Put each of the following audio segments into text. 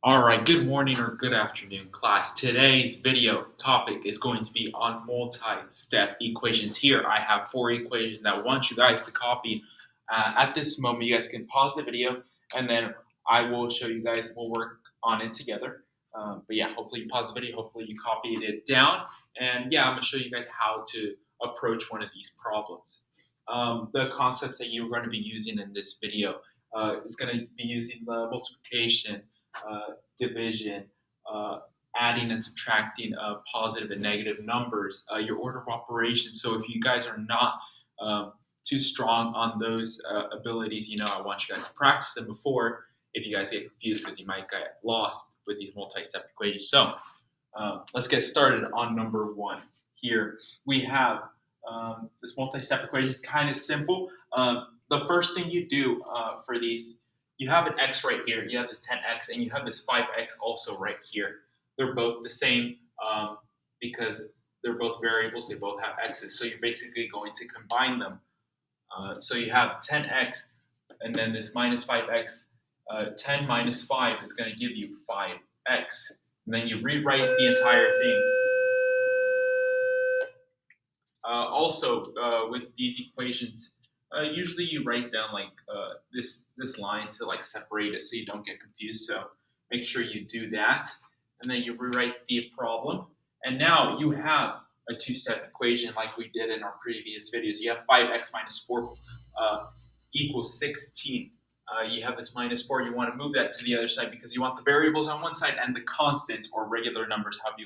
All right, good morning or good afternoon, class. Today's video topic is going to be on multi-step equations. Here, I have four equations that I want you guys to copy. At this moment, you guys can pause the video, and then I will show you guys. We'll work on it together. But yeah, hopefully you pause the video. Hopefully you copied it down. And yeah, I'm going to show you guys how to approach one of these problems. The concepts that you're going to be using in this video is going to be using the multiplication, division, uh, adding and subtracting positive and negative numbers, your order of operations. So if you guys are not too strong on those abilities, I want you guys to practice them before if you guys get confused because you might get lost with these multi-step equations. So let's get started on number one. Here we have this multi-step equation. It's kind of simple. The first thing you do for these, you have an x right here. You have this 10x, and you have this 5x also right here. They're both the same because they're both variables. They both have x's. So you're basically going to combine them. So you have 10x, and then this minus 5x. 10 minus 5 is going to give you 5x. And then you rewrite the entire thing. Also, with these equations, usually you write down like this line to like separate it so you don't get confused. So make sure you do that, and then you rewrite the problem. And now you have a two-step equation like we did in our previous videos. You have 5x minus 4 equals 16. You have this minus 4. You want to move that to the other side because you want the variables on one side and the constants or regular numbers, however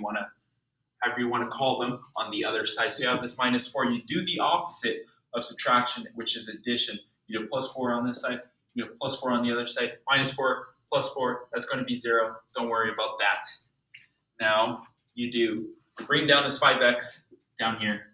you want to call them, on the other side. So you have this minus 4. You do the opposite of subtraction, which is addition. You do plus 4 on this side. You do plus 4 on the other side. Minus 4 plus 4. That's going to be 0. Don't worry about that. Now you bring down this 5x down here.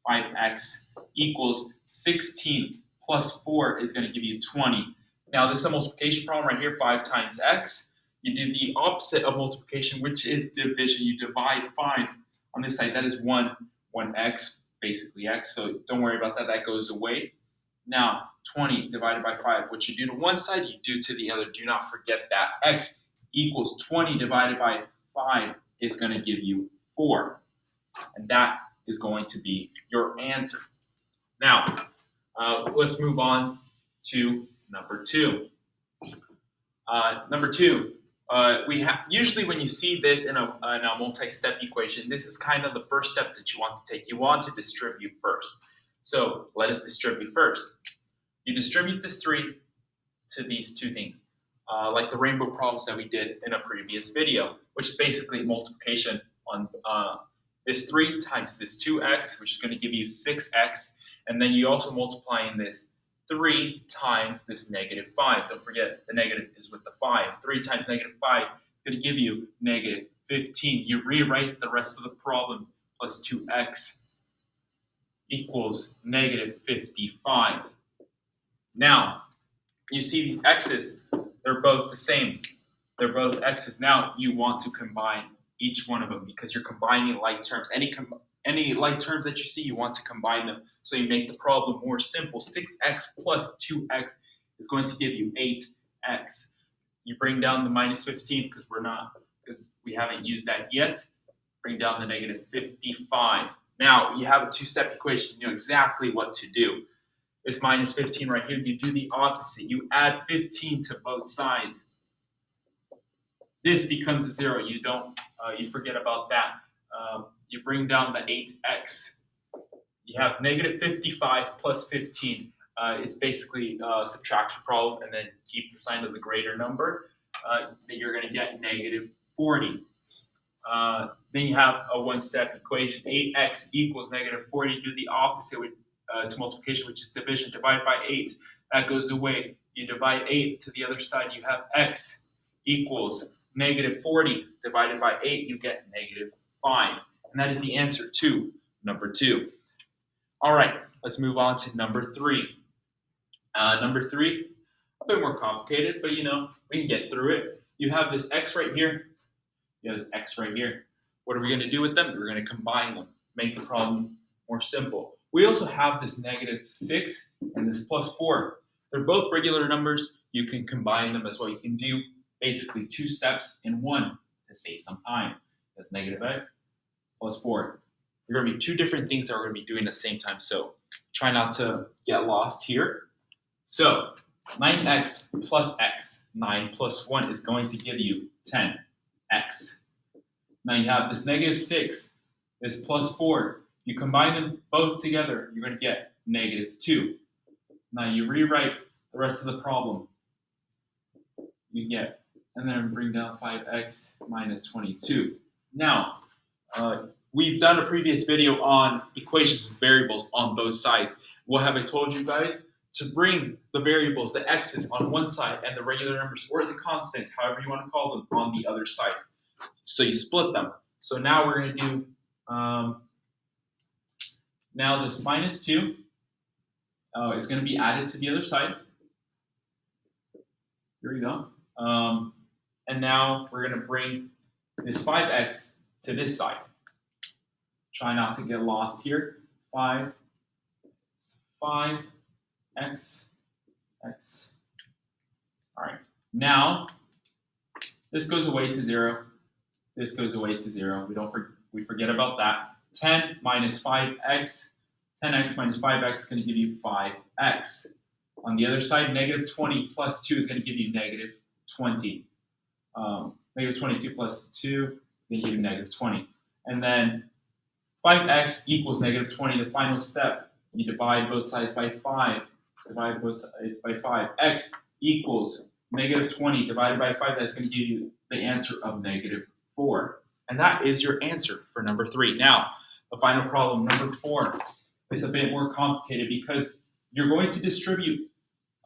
5x equals 16 plus 4 is going to give you 20. Now this is a multiplication problem right here. 5 times x. You do the opposite of multiplication, which is division. You divide 5 on this side. That is 1x, basically x. So don't worry about that. That goes away. Now, 20 divided by 5. What you do to one side, you do to the other. Do not forget that. X equals 20 divided by 5 is going to give you 4. And that is going to be your answer. Now, let's move on to number 2. Number 2. Usually when you see this in a multi-step equation, this is kind of the first step that you want to take. You want to distribute first. So let us distribute first. You distribute this 3 to these two things, like the rainbow problems that we did in a previous video, which is basically multiplication on this 3 times this 2x, which is going to give you 6x, and then you also multiply in this 3 times this negative 5. Don't forget the negative is with the 5. 3 times negative 5 is going to give you negative 15. You rewrite the rest of the problem plus 2x equals negative 55. Now, you see these x's, they're both the same. They're both x's. Now you want to combine each one of them because you're combining like terms. Any like terms that you see, you want to combine them so you make the problem more simple. 6x plus 2x is going to give you 8x. You bring down the minus 15 because we haven't used that yet. Bring down the negative 55. Now you have a two-step equation. You know exactly what to do. This minus 15 right here, you do the opposite. You add 15 to both sides. This becomes a 0. You forget about that. You bring down the 8x. You have negative 55 plus 15. It's basically a subtraction problem, and then keep the sign of the greater number. Then you're going to get negative 40. Then you have a one-step equation. 8x equals negative 40. Do the opposite to multiplication, which is division. Divide by 8. That goes away. You divide 8 to the other side. You have x equals negative 40 divided by 8. You get negative 5. And that is the answer to number 2. All right, let's move on to number 3. Number 3, a bit more complicated, but we can get through it. You have this x right here. You have this x right here. What are we going to do with them? We're going to combine them, make the problem more simple. We also have this negative 6 and this plus 4. They're both regular numbers. You can combine them as well. You can do basically 2 steps in one to save some time. That's negative x plus 4. There are going to be 2 different things that we're going to be doing at the same time, so try not to get lost here. So 9x plus x, 9 plus 1 is going to give you 10x. Now you have this negative 6, this plus 4. You combine them both together, you're going to get negative 2. Now you rewrite the rest of the problem. You get, and then bring down 5x minus 22. Now, we've done a previous video on equations with variables on both sides. What have I told you guys? To bring the variables, the x's, on one side and the regular numbers or the constants, however you want to call them, on the other side. So you split them. So now we're going to do, now this minus 2 is going to be added to the other side. Here we go. And now we're going to bring this 5x to this side. Try not to get lost here. 5x, x. All right. Now, this goes away to 0. This goes away to 0. We forget about that. 10 minus 5x. 10x minus 5x is going to give you 5x. On the other side, negative 20 plus 2 is going to give you negative 20. Negative 22 plus 2 is going to give you negative 20. And then 5x equals negative 20. The final step, you divide both sides by 5. Divide both sides by 5. X equals negative 20 divided by 5. That's going to give you the answer of negative 4. And that is your answer for number 3. Now, the final problem, number 4, is a bit more complicated because you're going to distribute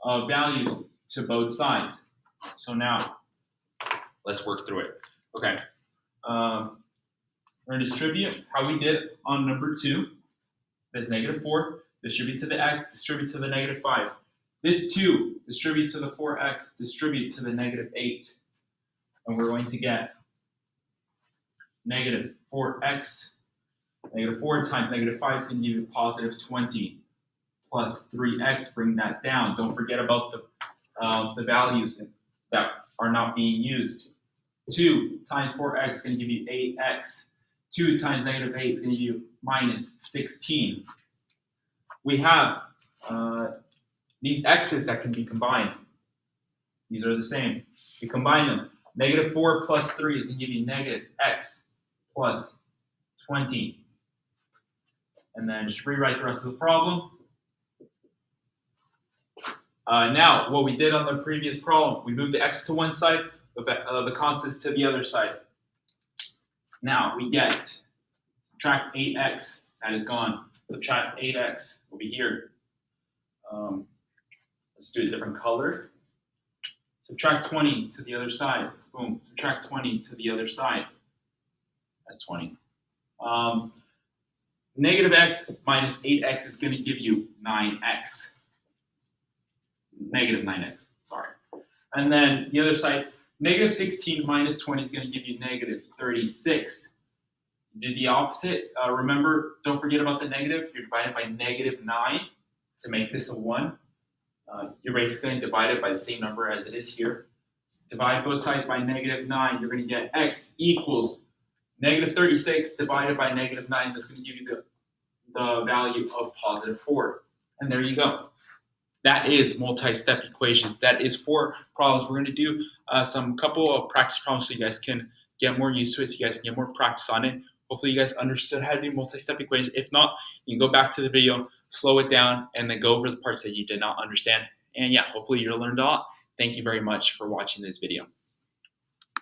values to both sides. So now, let's work through it. Okay. We're going to distribute how we did on number 2. That's negative 4. Distribute to the x, distribute to the negative 5. This 2, distribute to the 4x, distribute to the negative 8. And we're going to get negative 4x. Negative 4 times negative 5 is going to give you positive 20 plus 3x. Bring that down. Don't forget about the values that are not being used. 2 times 4x is going to give you 8x. 2 times negative 8 is going to give you minus 16. We have these x's that can be combined. These are the same. We combine them. Negative 4 plus 3 is going to give you negative x plus 20. And then just rewrite the rest of the problem. Now, what we did on the previous problem, we moved the x to one side, the constants to the other side. Now, we get, subtract 8x, that is gone. Subtract 8x will be here. Let's do a different color. Subtract 20 to the other side. Boom. Subtract 20 to the other side. That's 20. Negative x minus 8x is going to give you 9x. Negative 9x, sorry. And then the other side, negative 16 minus 20 is going to give you negative 36. Do the opposite. Remember, don't forget about the negative. You're divided by negative 9 to make this a 1. You're basically going to divide it by the same number as it is here. Divide both sides by negative 9. You're going to get x equals negative 36 divided by negative 9. That's going to give you the value of positive 4. And there you go. That is multi-step equations. That is 4 problems. We're going to do some couple of practice problems so you guys can get more used to it, so you guys can get more practice on it. Hopefully you guys understood how to do multi-step equations. If not, you can go back to the video, slow it down, and then go over the parts that you did not understand. And yeah, hopefully you learned a lot. Thank you very much for watching this video.